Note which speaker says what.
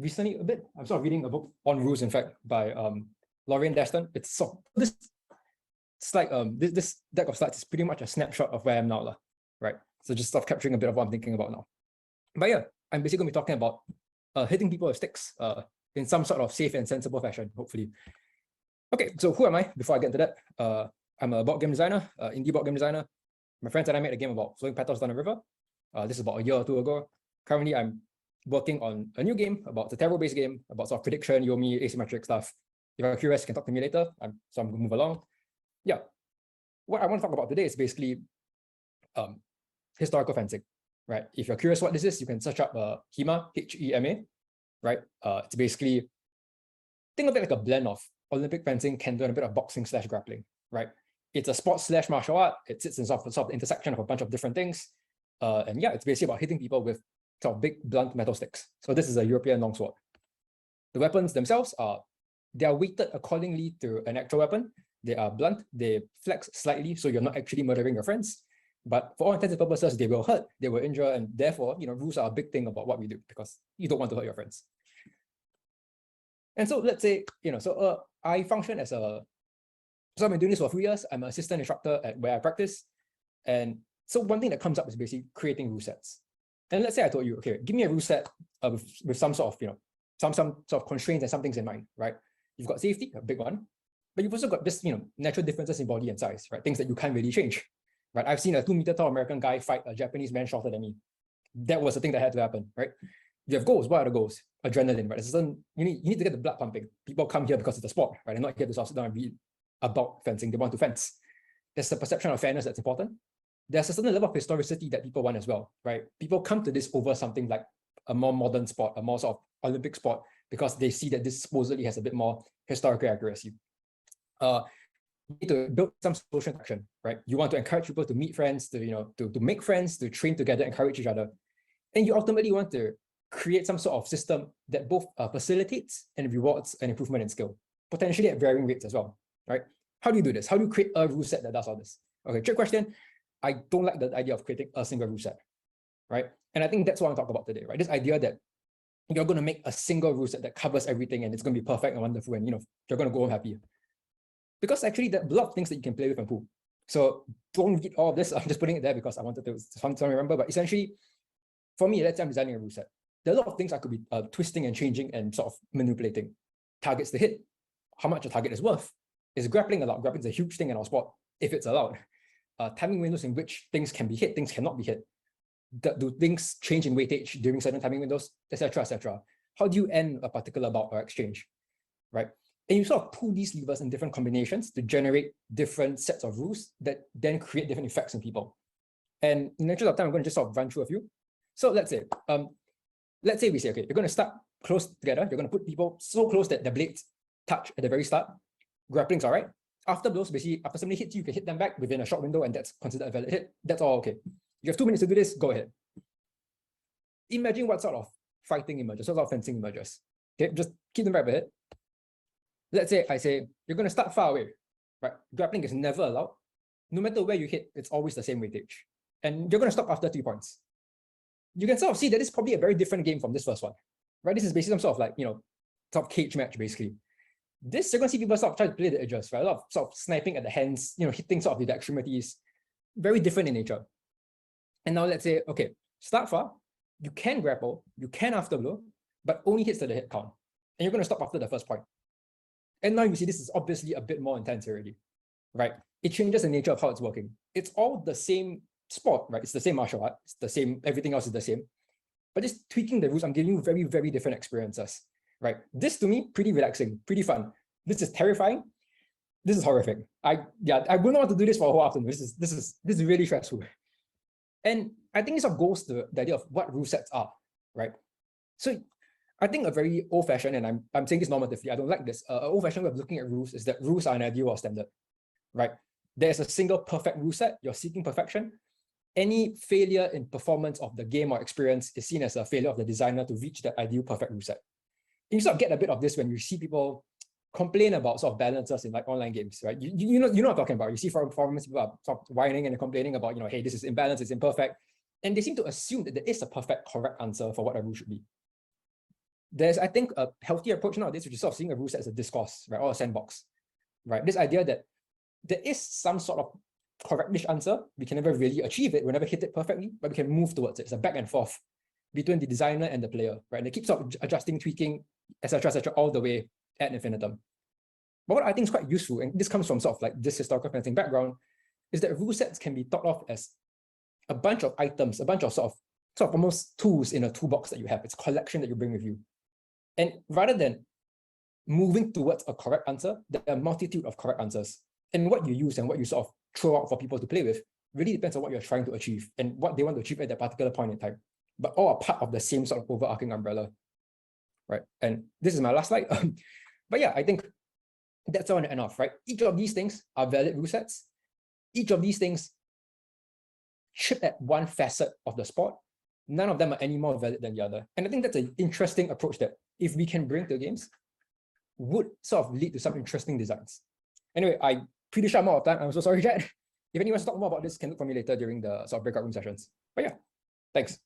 Speaker 1: recently a bit. I'm sort of reading a book on rules, in fact, by Lorraine Daston. It's like this deck of slides is pretty much a snapshot of where I am now, right? So just sort of capturing a bit of what I'm thinking about now. But yeah, I'm basically going to be talking about hitting people with sticks in some sort of safe and sensible fashion, hopefully. Okay, so who am I? Before I get into that, I'm a board game designer, indie board game designer. My friends and I made a game about flowing petals down a river. This is about a year or two ago. Currently, I'm working on a new game about the tarot-based game, about sort of prediction, Yomi, asymmetric stuff. If you're curious, you can talk to me later. So I'm going to move along. Yeah, what I want to talk about today is basically historical fencing, right? If you're curious what this is, you can search up HEMA, H-E-M-A, right? It's basically, think of it like a blend of Olympic fencing, kendo, and a bit of boxing / grappling, right? It's a sports / martial art. It sits in sort of the intersection of a bunch of different things. And yeah, it's basically about hitting people with sort of big, blunt metal sticks. So this is a European longsword. The weapons themselves they are weighted accordingly to an actual weapon. They are blunt, they flex slightly, so you're not actually murdering your friends. But for all intents and purposes, they will hurt, they will injure, and therefore, rules are a big thing about what we do because you don't want to hurt your friends. And so let's say, I function as so I've been doing this for a few years. I'm an assistant instructor at where I practice. And so one thing that comes up is basically creating rule sets. And let's say I told you, okay, give me a rule set with some sort of, some sort of constraints and some things in mind, right? You've got safety, a big one, but you've also got this, natural differences in body and size, right? Things that you can't really change, right? I've seen a 2-meter tall American guy fight a Japanese man shorter than me. That was the thing that had to happen, right? You have goals. What are the goals? Adrenaline, right? You need to get the blood pumping. People come here because it's a sport, right? They're not here to sit down and read about fencing. They want to fence. There's a perception of fairness that's important. There's a certain level of historicity that people want as well, right? People come to this over something like a more modern sport, a more sort of Olympic sport, because they see that this supposedly has a bit more historical accuracy. You need to build some social interaction, right? You want to encourage people to meet friends, to make friends, to train together, encourage each other. And you ultimately want to create some sort of system that both facilitates and rewards an improvement in skill, potentially at varying rates as well, right? How do you do this? How do you create a rule set that does all this? Okay, trick question. I don't like the idea of creating a single rule set, right? And I think that's what I'm talking about today, right? This idea that you're going to make a single rule set that covers everything and it's going to be perfect and wonderful and you're going to go home happy. Because actually there are a lot of things that you can play with and pull. So don't read all of this. I'm just putting it there because I wanted to remember. But essentially, for me, let's say I'm designing a rule set. There are a lot of things I could be twisting and changing and sort of manipulating. Targets to hit, how much a target is worth. Is grappling allowed? Grappling is a huge thing in our sport, if it's allowed. Timing windows in which things can be hit, things cannot be hit. Do things change in weightage during certain timing windows, etc., etc.? How do you end a particular bout or exchange, right? And you sort of pull these levers in different combinations to generate different sets of rules that then create different effects in people. And in the interest of time, I'm going to just sort of run through a few. So let's say we say, okay, you're going to start close together. You're going to put people so close that the blades touch at the very start. Grappling's all right. After blows, basically, after somebody hits you, you can hit them back within a short window, and that's considered a valid hit. That's all okay. You have 2 minutes to do this, go ahead. Imagine what sort of fighting emerges, what sort of fencing emerges. Okay, just keep them right ahead. Let's say I say, you're going to start far away, right? Grappling is never allowed. No matter where you hit, it's always the same weightage. And you're going to stop after 3 points. You can sort of see that this is probably a very different game from this first one, right? This is basically some sort of like, sort of cage match, basically. This, you're going to see people sort of try to play the edges, right? A lot of sort of sniping at the hands, hitting sort of the extremities. Very different in nature. And now let's say, okay, start far. You can grapple, you can afterblow, but only hits to the hit count. And you're going to stop after the first point. And now you see this is obviously a bit more intense already, right? It changes the nature of how it's working. It's all the same sport, right? It's the same martial art. It's the same, everything else is the same. But just tweaking the rules, I'm giving you very, very different experiences, right? This to me, pretty relaxing, pretty fun. This is terrifying. This is horrific. I wouldn't want to do this for a whole afternoon. This is really stressful. And I think it sort of goes to the idea of what rule sets are, right? So I think a very old-fashioned, and I'm saying this normatively, I don't like this, old-fashioned way of looking at rules is that rules are an ideal or standard, right? There's a single perfect rule set, you're seeking perfection. Any failure in performance of the game or experience is seen as a failure of the designer to reach that ideal perfect rule set. And you sort of get a bit of this when you see people complain about sort of balances in like online games, right? You know what I'm talking about. You see forums, people are sort of whining and complaining about, hey, this is imbalanced, it's imperfect. And they seem to assume that there is a perfect, correct answer for what a rule should be. there's, I think, a healthier approach nowadays, which is sort of seeing a rule set as a discourse, right, or a sandbox, right? This idea that there is some sort of correctish answer. We can never really achieve it, we never hit it perfectly, but we can move towards it. It's a back and forth between the designer and the player, right? And they keep sort of adjusting, tweaking, etc., all the way ad infinitum. But what I think is quite useful, and this comes from sort of like this historical fencing background, is that rule sets can be thought of as a bunch of items, a bunch of sort of almost tools in a toolbox that you have. It's a collection that you bring with you. And rather than moving towards a correct answer, there are a multitude of correct answers. And what you use and what you sort of throw out for people to play with really depends on what you're trying to achieve and what they want to achieve at that particular point in time. But all are part of the same sort of overarching umbrella, right? And this is my last slide. But yeah, I think that's all I want to end off, right? Each of these things are valid rule sets. Each of these things chip at one facet of the sport. None of them are any more valid than the other. And I think that's an interesting approach that if we can bring to games, would sort of lead to some interesting designs. Anyway, I'm pretty sure I'm out of time. I'm so sorry, Chad. If anyone wants to talk more about this, can look for me later during the sort of breakout room sessions. But yeah, thanks.